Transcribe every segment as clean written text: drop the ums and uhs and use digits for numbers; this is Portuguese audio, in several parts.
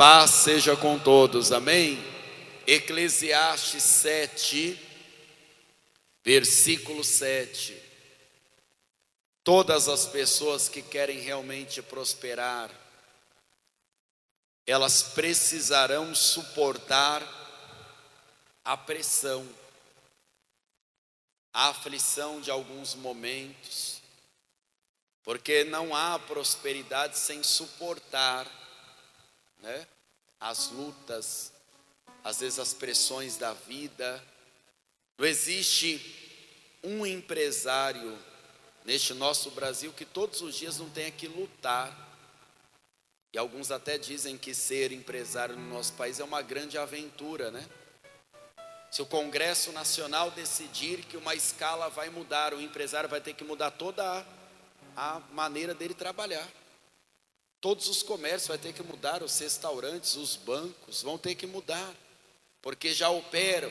paz seja com todos, amém? Eclesiastes 7, versículo 7. Todas as pessoas que querem realmente prosperar, elas precisarão suportar a pressão, a aflição de alguns momentos, porque não há prosperidade sem suportar, né? As lutas, às vezes as pressões da vida. Não existe um empresário neste nosso Brasil que todos os dias não tenha que lutar. E alguns até dizem que ser empresário no nosso país é uma grande aventura, né? Se o Congresso Nacional decidir que uma escala vai mudar, o empresário vai ter que mudar toda a maneira dele trabalhar. Todos os comércios vai ter que mudar, os restaurantes, os bancos vão ter que mudar, porque já operam.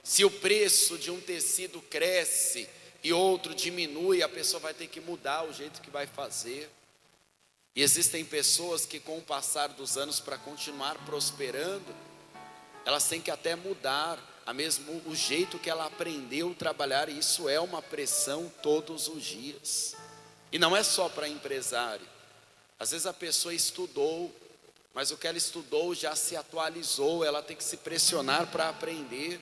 Se o preço de um tecido cresce e outro diminui, a pessoa vai ter que mudar o jeito que vai fazer. E existem pessoas que, com o passar dos anos, para continuar prosperando, elas têm que até mudar mesmo o jeito que ela aprendeu a trabalhar, e isso é uma pressão todos os dias. E não é só para empresário. Às vezes a pessoa estudou, mas o que ela estudou já se atualizou, ela tem que se pressionar para aprender.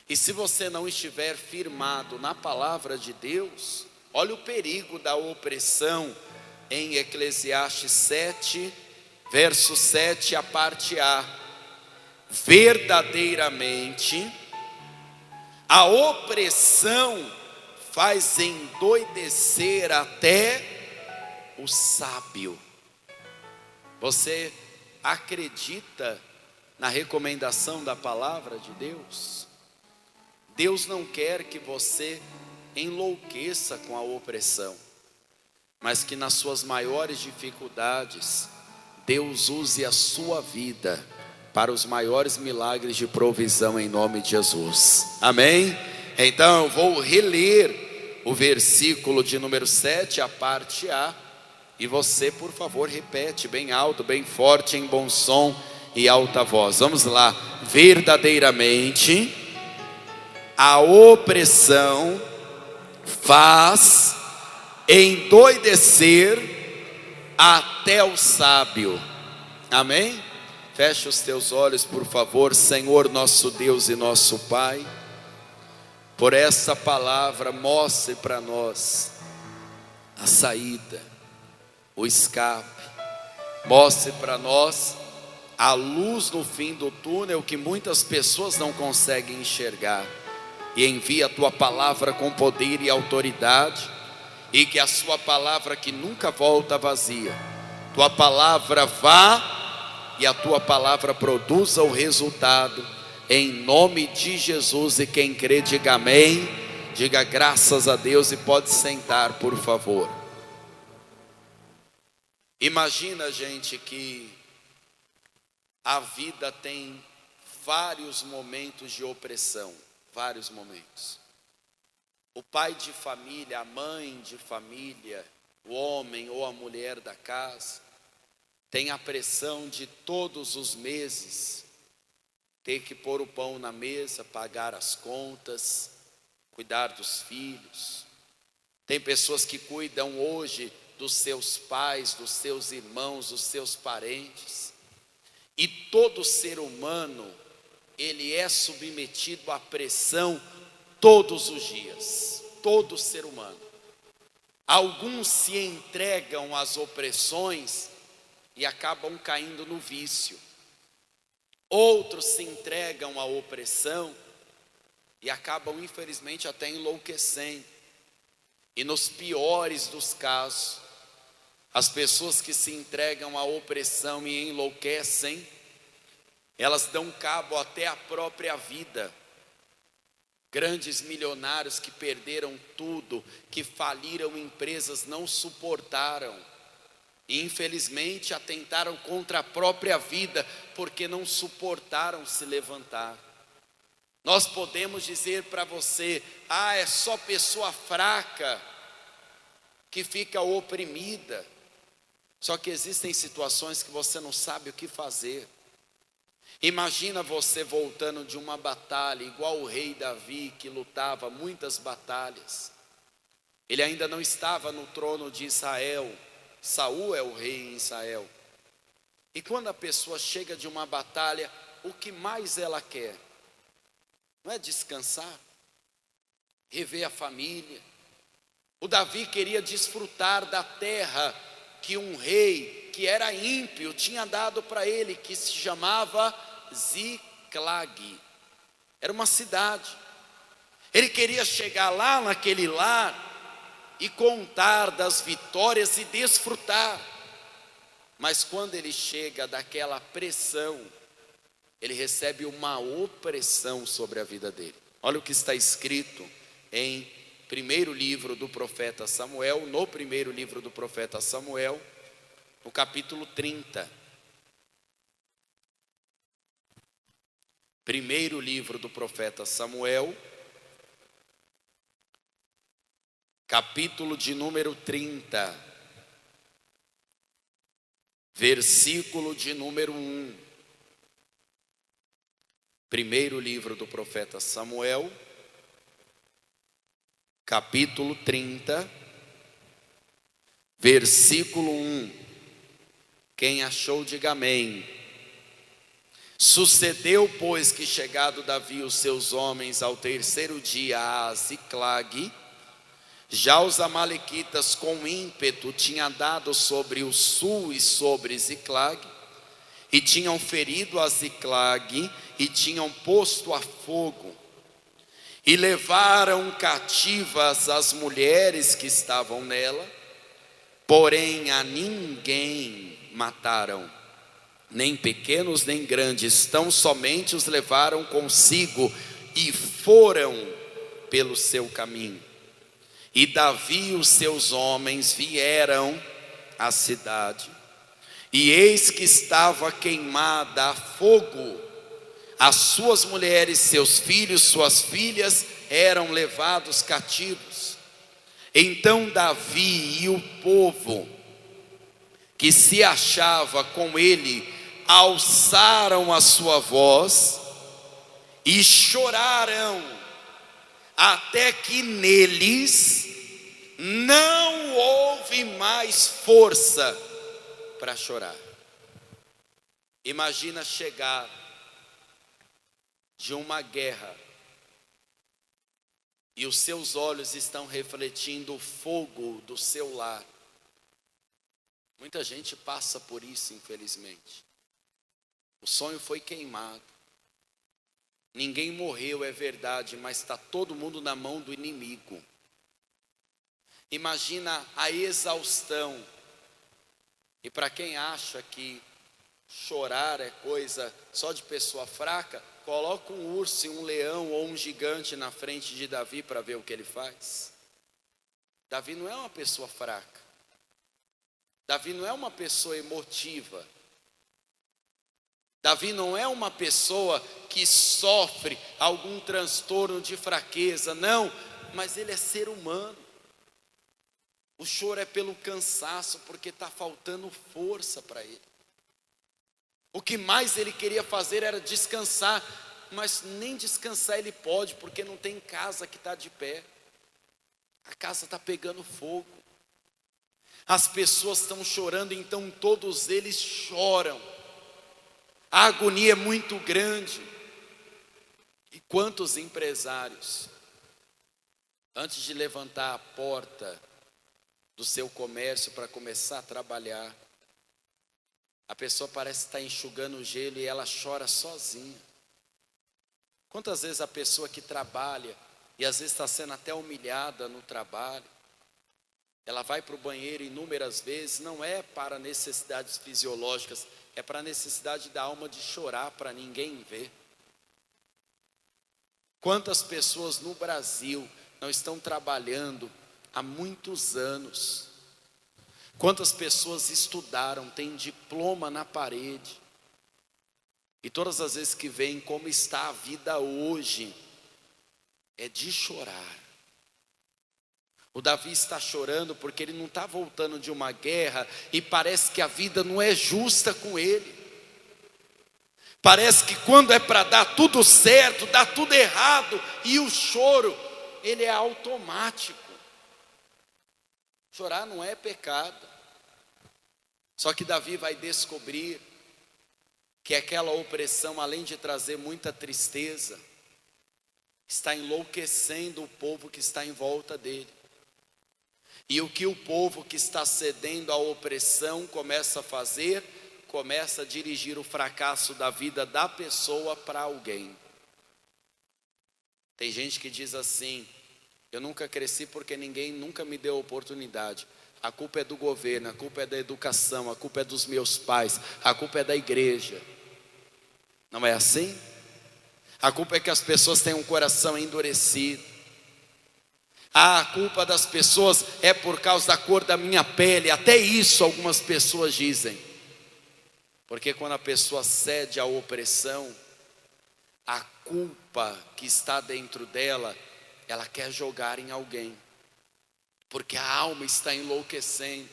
E se você não estiver firmado na palavra de Deus, olha o perigo da opressão em Eclesiastes 7, verso 7, a parte A. Verdadeiramente, a opressão faz endoidecer até o sábio. Você acredita na recomendação da palavra de Deus? Deus não quer que você enlouqueça com a opressão, mas que nas suas maiores dificuldades, Deus use a sua vida para os maiores milagres de provisão em nome de Jesus, amém? Então eu vou reler o versículo de número 7, a parte A, e você, por favor, repete bem alto, bem forte, em bom som e alta voz. Vamos lá. Verdadeiramente, a opressão faz endoidecer até o sábio, amém? Feche os teus olhos, por favor. Senhor nosso Deus e nosso Pai, por essa palavra, mostre para nós a saída, o escape. Mostre para nós a luz no fim do túnel que muitas pessoas não conseguem enxergar. E envia a tua palavra com poder e autoridade, e que a sua palavra, que nunca volta vazia, tua palavra vá e a tua palavra produza o resultado, em nome de Jesus. E quem crê diga amém, diga graças a Deus, e pode sentar, por favor. Imagina, gente, que a vida tem vários momentos de opressão, vários momentos. O pai de família, a mãe de família, o homem ou a mulher da casa, tem a pressão de todos os meses ter que pôr o pão na mesa, pagar as contas, cuidar dos filhos. Tem pessoas que cuidam hoje dos seus pais, dos seus irmãos, dos seus parentes. E todo ser humano, ele é submetido à pressão todos os dias. Todo ser humano. Alguns se entregam às opressões e acabam caindo no vício. Outros se entregam à opressão e acabam, infelizmente, até enlouquecendo. E nos piores dos casos, as pessoas que se entregam à opressão e enlouquecem, elas dão cabo até à própria vida. Grandes milionários que perderam tudo, que faliram empresas, não suportaram. E infelizmente atentaram contra a própria vida, porque não suportaram se levantar. Nós podemos dizer para você: é só pessoa fraca que fica oprimida. Só que existem situações que você não sabe o que fazer. Imagina você voltando de uma batalha, igual o rei Davi, que lutava muitas batalhas. Ele ainda não estava no trono de Israel. Saul é o rei em Israel. E quando a pessoa chega de uma batalha, o que mais ela quer? Não é descansar, rever a família. O Davi queria desfrutar da terra que um rei, que era ímpio, tinha dado para ele, que se chamava Ziclag. Era uma cidade. Ele queria chegar lá naquele lar e contar das vitórias e desfrutar. Mas quando ele chega daquela pressão, ele recebe uma opressão sobre a vida dele. Olha o que está escrito em primeiro livro do profeta Samuel, no primeiro livro do profeta Samuel, no capítulo 30. Primeiro livro do profeta Samuel, capítulo de número 30, versículo de número 1. Primeiro livro do profeta Samuel, capítulo 30, versículo 1. Quem achou, diga amém. Sucedeu, pois, que chegado Davi e os seus homens ao terceiro dia a Ziclag, já os amalequitas com ímpeto tinham dado sobre o sul e sobre Ziclag, e tinham ferido a Ziclag, e tinham posto a fogo, e levaram cativas as mulheres que estavam nela, porém a ninguém mataram, nem pequenos nem grandes, tão somente os levaram consigo, e foram pelo seu caminho. E Davi e os seus homens vieram à cidade, e eis que estava queimada a fogo. As suas mulheres, seus filhos, suas filhas eram levados cativos. Então Davi e o povo que se achava com ele alçaram a sua voz e choraram, até que neles não houve mais força para chorar. Imagina chegar de uma guerra e os seus olhos estão refletindo o fogo do seu lar. Muita gente passa por isso, infelizmente. O sonho foi queimado. Ninguém morreu, é verdade, mas está todo mundo na mão do inimigo. Imagina a exaustão. E para quem acha que chorar é coisa só de pessoa fraca, coloca um urso, um leão ou um gigante na frente de Davi para ver o que ele faz. Davi não é uma pessoa fraca. Davi não é uma pessoa emotiva. Davi não é uma pessoa que sofre algum transtorno de fraqueza, não, mas ele é ser humano. O choro é pelo cansaço, porque está faltando força para ele. O que mais ele queria fazer era descansar, mas nem descansar ele pode, porque não tem casa que está de pé. A casa está pegando fogo. As pessoas estão chorando, então todos eles choram. A agonia é muito grande. E quantos empresários, antes de levantar a porta do seu comércio para começar a trabalhar, a pessoa parece estar enxugando o gelo e ela chora sozinha. Quantas vezes a pessoa que trabalha e às vezes está sendo até humilhada no trabalho, ela vai para o banheiro inúmeras vezes, não é para necessidades fisiológicas, é para a necessidade da alma de chorar para ninguém ver. Quantas pessoas no Brasil não estão trabalhando há muitos anos? Quantas pessoas estudaram, têm diploma na parede, e todas as vezes que veem como está a vida hoje, é de chorar. O Davi está chorando porque ele não está voltando de uma guerra e parece que a vida não é justa com ele. Parece que quando é para dar tudo certo, dá tudo errado, e o choro, ele é automático. Chorar não é pecado. Só que Davi vai descobrir que aquela opressão, além de trazer muita tristeza, está enlouquecendo o povo que está em volta dele. E o que o povo que está cedendo à opressão começa a fazer? Começa a dirigir o fracasso da vida da pessoa para alguém. Tem gente que diz assim: eu nunca cresci porque ninguém nunca me deu oportunidade. A culpa é do governo, a culpa é da educação, a culpa é dos meus pais, a culpa é da igreja. Não é assim? A culpa é que as pessoas têm um coração endurecido. A culpa das pessoas é por causa da cor da minha pele. Até isso algumas pessoas dizem. Porque quando a pessoa cede à opressão, a culpa que está dentro dela, ela quer jogar em alguém. Porque a alma está enlouquecendo.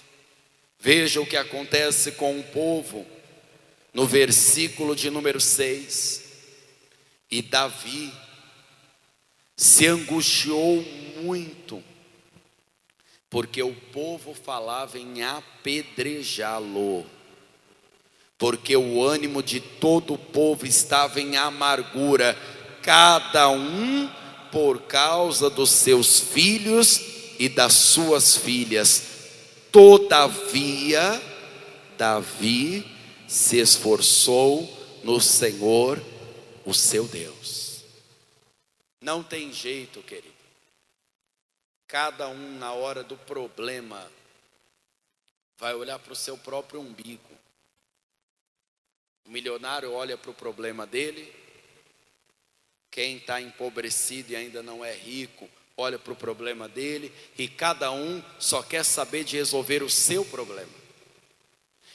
Veja o que acontece com o povo no versículo de número 6. E Davi se angustiou muito, porque o povo falava em apedrejá-lo, porque o ânimo de todo o povo estava em amargura, cada um por causa dos seus filhos e das suas filhas. Todavia, Davi se esforçou no Senhor, o seu Deus. Não tem jeito, querido. Cada um na hora do problema vai olhar para o seu próprio umbigo. O milionário olha para o problema dele. Quem está empobrecido e ainda não é rico, olha para o problema dele. E cada um só quer saber de resolver o seu problema.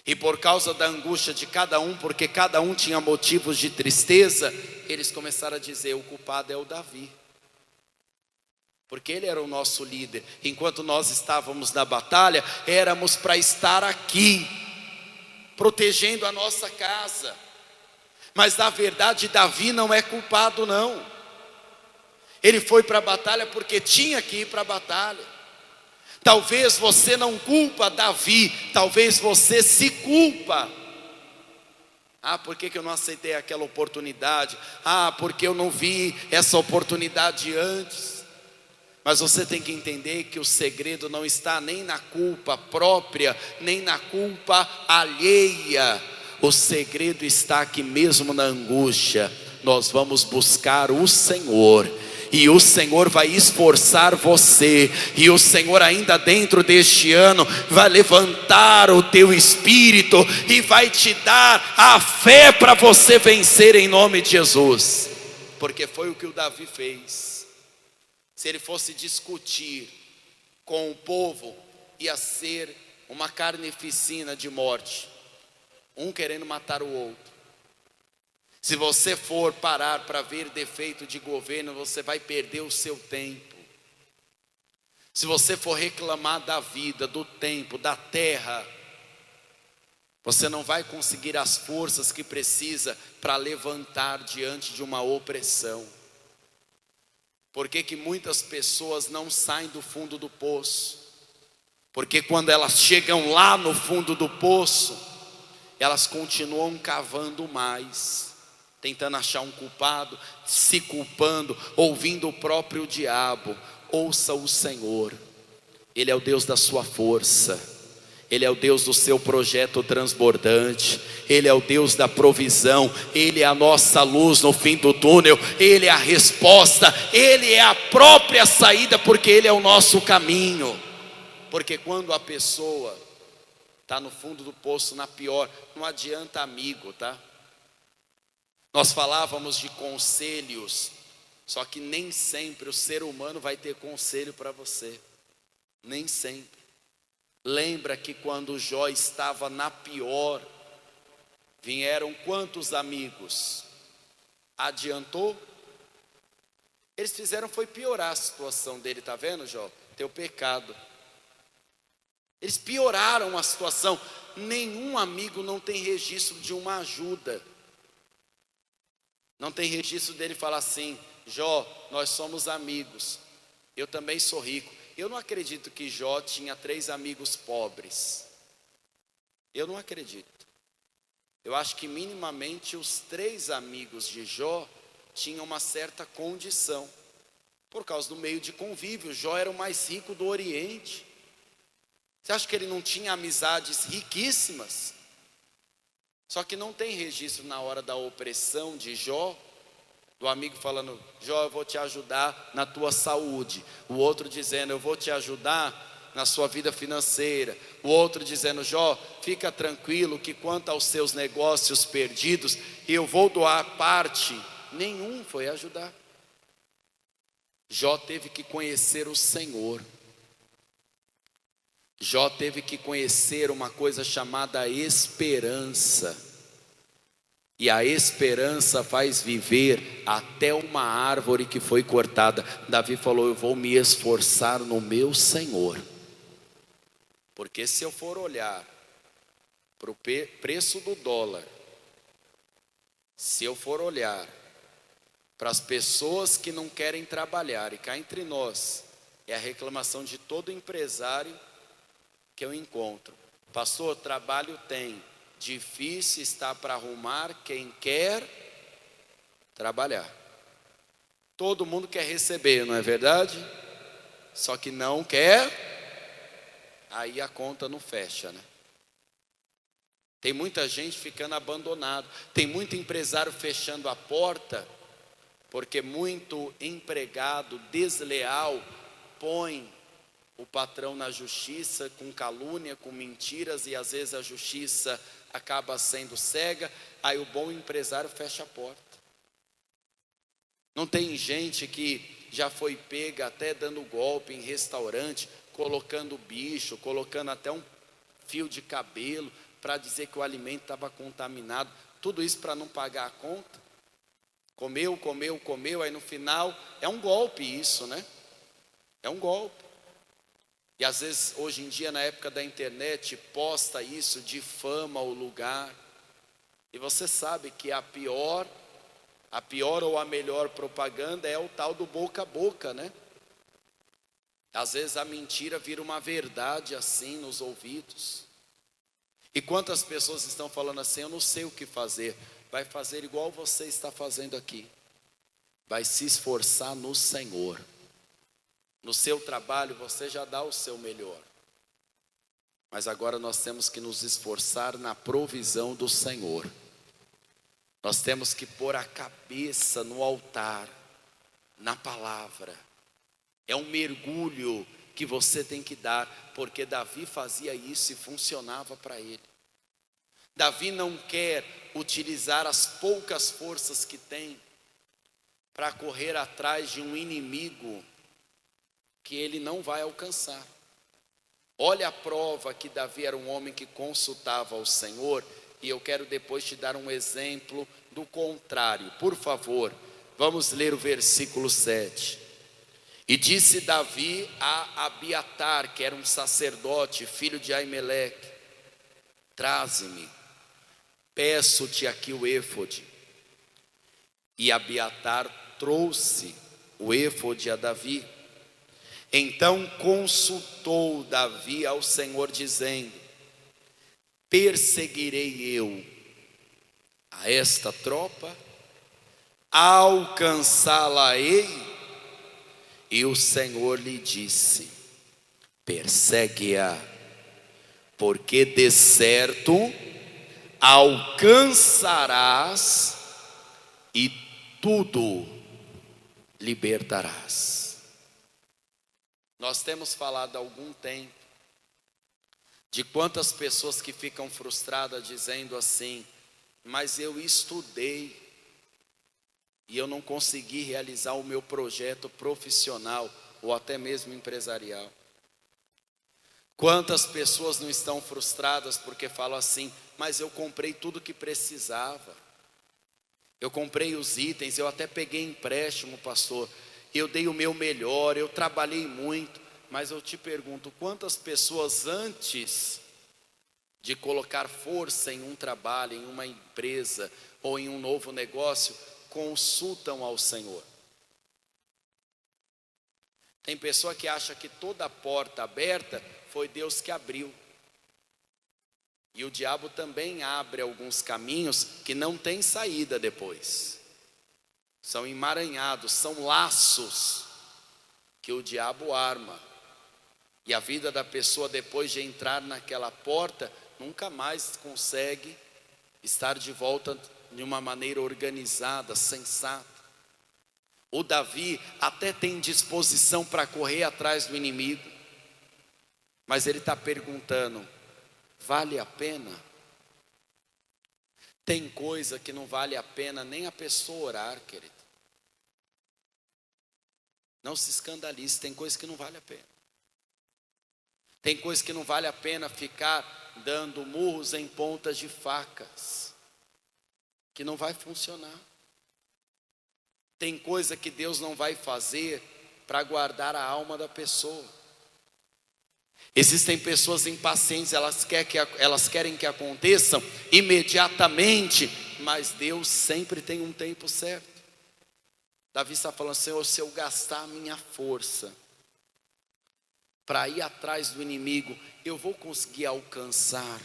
E por causa da angústia de cada um, porque cada um tinha motivos de tristeza, eles começaram a dizer: o culpado é o Davi, porque ele era o nosso líder. Enquanto nós estávamos na batalha, éramos para estar aqui, protegendo a nossa casa. Mas na verdade Davi não é culpado não. Ele foi para a batalha porque tinha que ir para a batalha. Talvez você não culpa Davi, talvez você se culpa. Por que eu não aceitei aquela oportunidade? Porque eu não vi essa oportunidade antes. Mas você tem que entender que o segredo não está nem na culpa própria, nem na culpa alheia. O segredo está aqui mesmo na angústia. Nós vamos buscar o Senhor. E o Senhor vai esforçar você. E o Senhor ainda dentro deste ano vai levantar o teu espírito e vai te dar a fé para você vencer em nome de Jesus. Porque foi o que o Davi fez. Se ele fosse discutir com o povo, ia ser uma carnificina de morte. Um querendo matar o outro. Se você for parar para ver defeito de governo, você vai perder o seu tempo. Se você for reclamar da vida, do tempo, da terra, você não vai conseguir as forças que precisa para levantar diante de uma opressão. Por que muitas pessoas não saem do fundo do poço? Porque quando elas chegam lá no fundo do poço, elas continuam cavando mais, tentando achar um culpado, se culpando, ouvindo o próprio diabo. Ouça o Senhor. Ele é o Deus da sua força. Ele é o Deus do seu projeto transbordante. Ele é o Deus da provisão. Ele é a nossa luz no fim do túnel. Ele é a resposta. Ele é a própria saída, porque Ele é o nosso caminho. Porque quando a pessoa está no fundo do poço, na pior, não adianta amigo, tá? Nós falávamos de conselhos, só que nem sempre o ser humano vai ter conselho para você. Nem sempre. Lembra que quando Jó estava na pior, vieram quantos amigos? Adiantou? Eles fizeram foi piorar a situação dele, tá vendo, Jó? cometeu pecado. Eles pioraram a situação. Nenhum amigo não tem registro de uma ajuda. Não tem registro dele falar assim: Jó, nós somos amigos, eu também sou rico. Eu não acredito que Jó tinha 3 amigos pobres. Eu não acredito. Eu acho que minimamente os 3 amigos de Jó tinham uma certa condição, por causa do meio de convívio. Jó era o mais rico do Oriente. Você acha que ele não tinha amizades riquíssimas? Só que não tem registro na hora da opressão de Jó, do amigo falando: Jó, eu vou te ajudar na tua saúde. O outro dizendo: eu vou te ajudar na sua vida financeira. O outro dizendo: Jó, fica tranquilo que quanto aos seus negócios perdidos, eu vou doar parte. Nenhum foi ajudar. Jó teve que conhecer o Senhor. Jó teve que conhecer uma coisa chamada esperança. E a esperança faz viver até uma árvore que foi cortada. Davi falou: eu vou me esforçar no meu Senhor. Porque se eu for olhar para o preço do dólar, se eu for olhar para as pessoas que não querem trabalhar, e cá entre nós, é a reclamação de todo empresário que eu encontro: pastor, trabalho tem, difícil está para arrumar quem quer trabalhar. Todo mundo quer receber, não é verdade? Só que não quer, aí a conta não fecha, né? Tem muita gente ficando abandonado, tem muito empresário fechando a porta, porque muito empregado desleal põe o patrão na justiça com calúnia, com mentiras, e às vezes a justiça acaba sendo cega. Aí o bom empresário fecha a porta. Não tem gente que já foi pega até dando golpe em restaurante, colocando bicho, colocando até um fio de cabelo para dizer que o alimento estava contaminado, tudo isso para não pagar a conta. Comeu, aí no final é um golpe isso, né? É um golpe. E às vezes, hoje em dia, na época da internet, posta isso, difama o lugar. E você sabe que a pior ou a melhor propaganda é o tal do boca a boca, né? Às vezes a mentira vira uma verdade assim nos ouvidos. E quantas pessoas estão falando assim: eu não sei o que fazer. Vai fazer igual você está fazendo aqui. Vai se esforçar no Senhor. No seu trabalho você já dá o seu melhor. Mas agora nós temos que nos esforçar na provisão do Senhor. Nós temos que pôr a cabeça no altar, na palavra. É um mergulho que você tem que dar, porque Davi fazia isso e funcionava para ele. Davi não quer utilizar as poucas forças que tem para correr atrás de um inimigo que ele não vai alcançar. Olha a prova que Davi era um homem que consultava ao Senhor, e eu quero depois te dar um exemplo do contrário. Por favor, vamos ler o versículo 7. E disse Davi a Abiatar, que era um sacerdote, filho de Aimeleque: traze-me, peço-te aqui o éfode. E Abiatar trouxe o éfode a Davi. Então consultou Davi ao Senhor, dizendo: perseguirei eu a esta tropa, alcançá-la-ei? E o Senhor lhe disse: persegue-a, porque de certo alcançarás e tudo libertarás. Nós temos falado há algum tempo de quantas pessoas que ficam frustradas dizendo assim: mas eu estudei e eu não consegui realizar o meu projeto profissional ou até mesmo empresarial. Quantas pessoas não estão frustradas porque falam assim: mas eu comprei tudo que precisava, eu comprei os itens, eu até peguei empréstimo, pastor, eu dei o meu melhor, eu trabalhei muito, mas eu te pergunto, quantas pessoas antes de colocar força em um trabalho, em uma empresa ou em um novo negócio, consultam ao Senhor? Tem pessoa que acha que toda porta aberta foi Deus que abriu. E o diabo também abre alguns caminhos que não tem saída depois. São emaranhados, são laços que o diabo arma. E a vida da pessoa, depois de entrar naquela porta, nunca mais consegue estar de volta de uma maneira organizada, sensata. O Davi até tem disposição para correr atrás do inimigo, mas ele está perguntando: vale a pena? Tem coisa que não vale a pena nem a pessoa orar, querido. Não se escandalize, tem coisa que não vale a pena. Tem coisa que não vale a pena ficar dando murros em pontas de facas, que não vai funcionar. Tem coisa que Deus não vai fazer para guardar a alma da pessoa. Existem pessoas impacientes, elas querem que aconteçam imediatamente, mas Deus sempre tem um tempo certo. Davi está falando: Senhor, se eu gastar a minha força para ir atrás do inimigo, eu vou conseguir alcançar.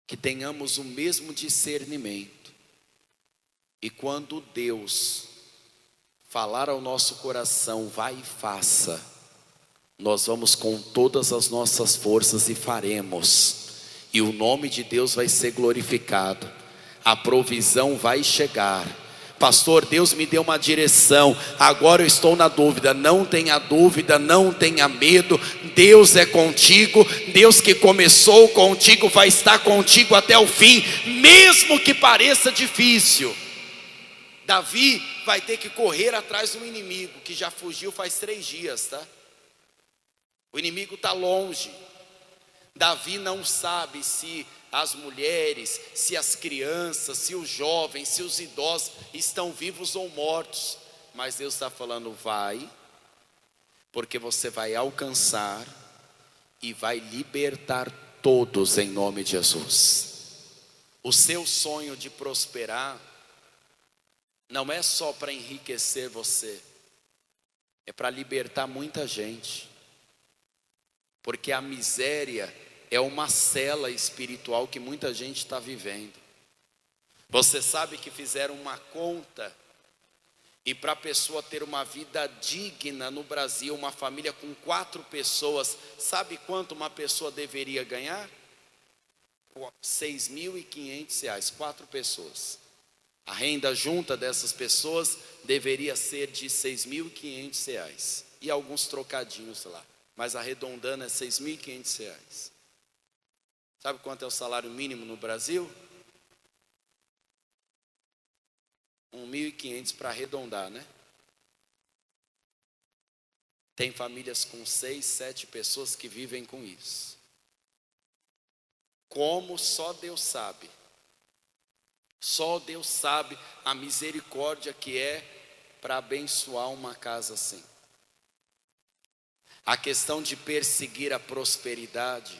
Que tenhamos o mesmo discernimento. E quando Deus falar ao nosso coração, vai e faça, nós vamos com todas as nossas forças e faremos. E o nome de Deus vai ser glorificado. A provisão vai chegar. Pastor, Deus me deu uma direção, agora eu estou na dúvida. Não tenha dúvida, não tenha medo. Deus é contigo. Deus que começou contigo vai estar contigo até o fim, mesmo que pareça difícil. Davi vai ter que correr atrás do inimigo, que já fugiu faz 3 dias, tá? O inimigo está longe. Davi não sabe se as mulheres, se as crianças, se os jovens, se os idosos estão vivos ou mortos. Mas Deus está falando: vai, porque você vai alcançar e vai libertar todos em nome de Jesus. O seu sonho de prosperar não é só para enriquecer você, é para libertar muita gente. Porque a miséria é uma cela espiritual que muita gente está vivendo. Você sabe que fizeram uma conta, e para a pessoa ter uma vida digna no Brasil, uma família com 4 pessoas, sabe quanto uma pessoa deveria ganhar? R$ 6.500, 4 pessoas. A renda junta dessas pessoas deveria ser de R$ 6.500 e alguns trocadinhos lá, mas arredondando é R$ 6.500. Sabe quanto é o salário mínimo no Brasil? 1.500 para arredondar, né? Tem famílias com 6, 7 pessoas que vivem com isso. Como só Deus sabe. Só Deus sabe a misericórdia que é para abençoar uma casa assim. A questão de perseguir a prosperidade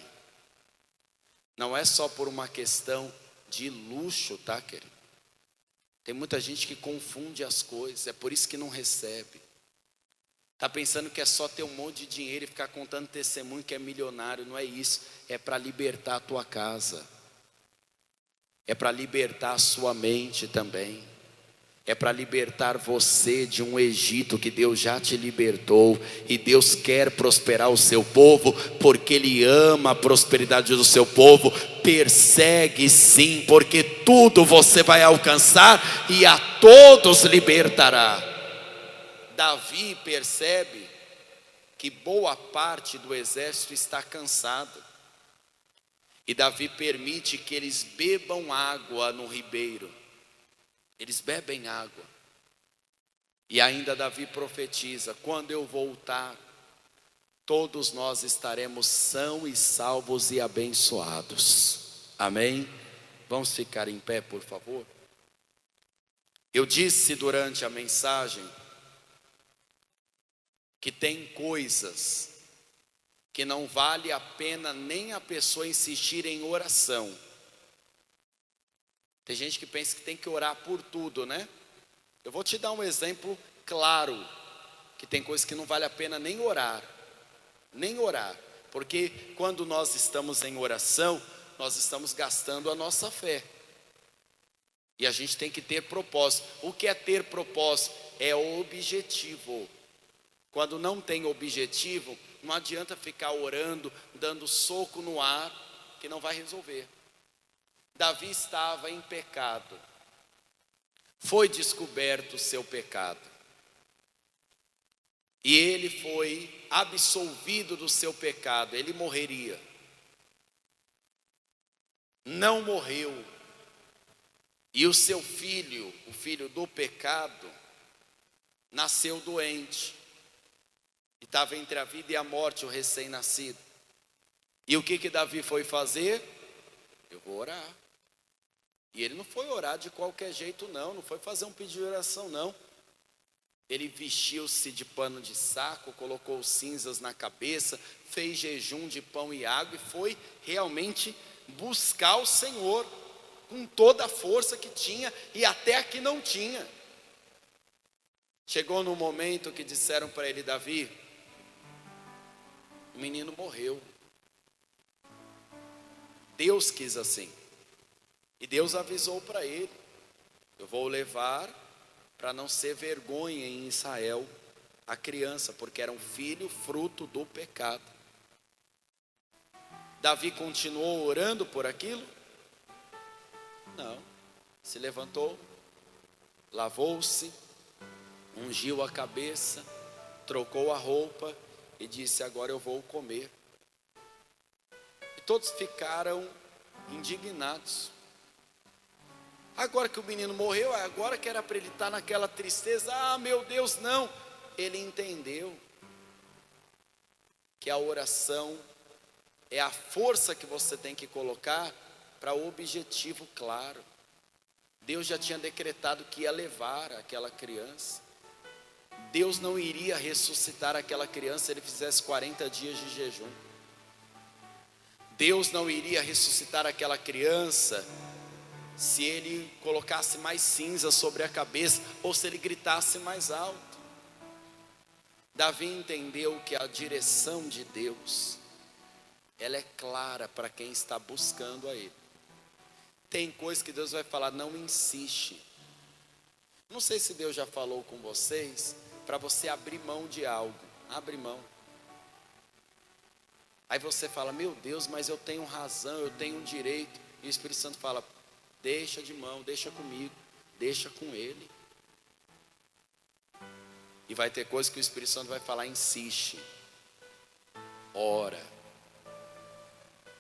não é só por uma questão de luxo, tá, querido? Tem muita gente que confunde as coisas, é por isso que não recebe. Está pensando que é só ter um monte de dinheiro e ficar contando testemunho que é milionário. Não é isso, é para libertar a tua casa. É para libertar a sua mente também. É para libertar você de um Egito que Deus já te libertou. E Deus quer prosperar o seu povo, porque Ele ama a prosperidade do seu povo. Persegue sim, porque tudo você vai alcançar e a todos libertará. Davi percebe que boa parte do exército está cansado. E Davi permite que eles bebam água no ribeiro. Eles bebem água. E ainda Davi profetiza: quando eu voltar, todos nós estaremos sãos e salvos e abençoados. Amém? Vamos ficar em pé, por favor. Eu disse durante a mensagem que tem coisas que não vale a pena nem a pessoa insistir em oração. Tem gente que pensa que tem que orar por tudo, né? Eu vou te dar um exemplo claro, que tem coisas que não vale a pena nem orar, porque quando nós estamos em oração, nós estamos gastando a nossa fé, e a gente tem que ter propósito. O que é ter propósito? É o objetivo. Quando não tem objetivo, não adianta ficar orando, dando soco no ar, que não vai resolver. Davi estava em pecado, foi descoberto o seu pecado, e ele foi absolvido do seu pecado. Ele morreria, não morreu, e o seu filho, o filho do pecado, nasceu doente, e estava entre a vida e a morte, o recém-nascido. E o que Davi foi fazer? Eu vou orar. E ele não foi orar de qualquer jeito não foi fazer um pedido de oração não. Ele vestiu-se de pano de saco, colocou cinzas na cabeça, fez jejum de pão e água e foi realmente buscar o Senhor com toda a força que tinha e até a que não tinha. Chegou no momento que disseram para ele: Davi, o menino morreu. Deus quis assim. E Deus avisou para ele: eu vou levar para não ser vergonha em Israel a criança, porque era um filho fruto do pecado. Davi continuou orando por aquilo? Não. Se levantou, lavou-se, ungiu a cabeça, trocou a roupa e disse: agora eu vou comer. E todos ficaram indignados. Agora que o menino morreu, agora que era para ele estar naquela tristeza, meu Deus, não. Ele entendeu que a oração é a força que você tem que colocar para o objetivo claro. Deus já tinha decretado que ia levar aquela criança. Deus não iria ressuscitar aquela criança se ele fizesse 40 dias de jejum. Deus não iria ressuscitar aquela criança se ele colocasse mais cinza sobre a cabeça, ou se ele gritasse mais alto. Davi entendeu que a direção de Deus, ela é clara para quem está buscando a Ele. Tem coisas que Deus vai falar: não insiste. Não sei se Deus já falou com vocês, para você abrir mão de algo. Abre mão. Aí você fala: meu Deus, mas eu tenho razão, eu tenho um direito. E o Espírito Santo fala: deixa de mão, deixa comigo, deixa com Ele. E vai ter coisas que o Espírito Santo vai falar: insiste, ora.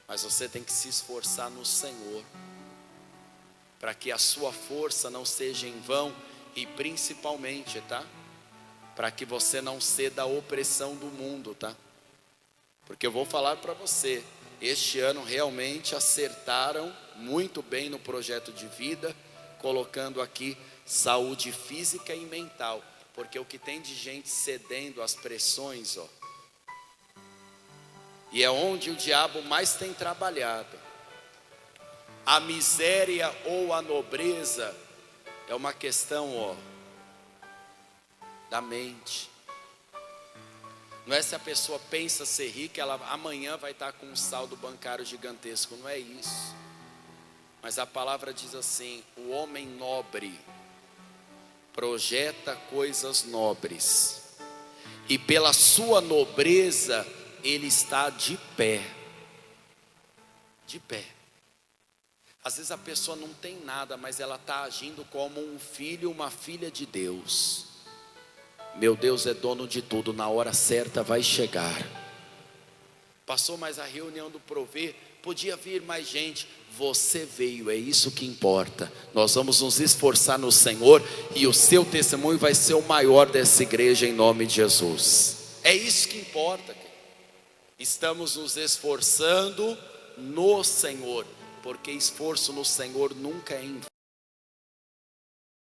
Mas você tem que se esforçar no Senhor, para que a sua força não seja em vão. E principalmente, tá? Para que você não ceda à opressão do mundo, tá? Porque eu vou falar para você, este ano realmente acertaram muito bem no projeto de vida, colocando aqui saúde física e mental, porque o que tem de gente cedendo às pressões, e é onde o diabo mais tem trabalhado. A miséria ou a nobreza é uma questão, da mente. Não é se a pessoa pensa ser rica, ela amanhã vai estar com um saldo bancário gigantesco, não é isso. Mas a palavra diz assim: o homem nobre projeta coisas nobres, e pela sua nobreza ele está de pé. De pé. Às vezes a pessoa não tem nada, mas ela está agindo como um filho, uma filha de Deus. Meu Deus é dono de tudo, na hora certa vai chegar. Passou mais a reunião do Prover, podia vir mais gente. Você veio, é isso que importa. Nós vamos nos esforçar no Senhor, e o seu testemunho vai ser o maior dessa igreja, em nome de Jesus. É isso que importa. Estamos nos esforçando no Senhor, porque esforço no Senhor nunca é em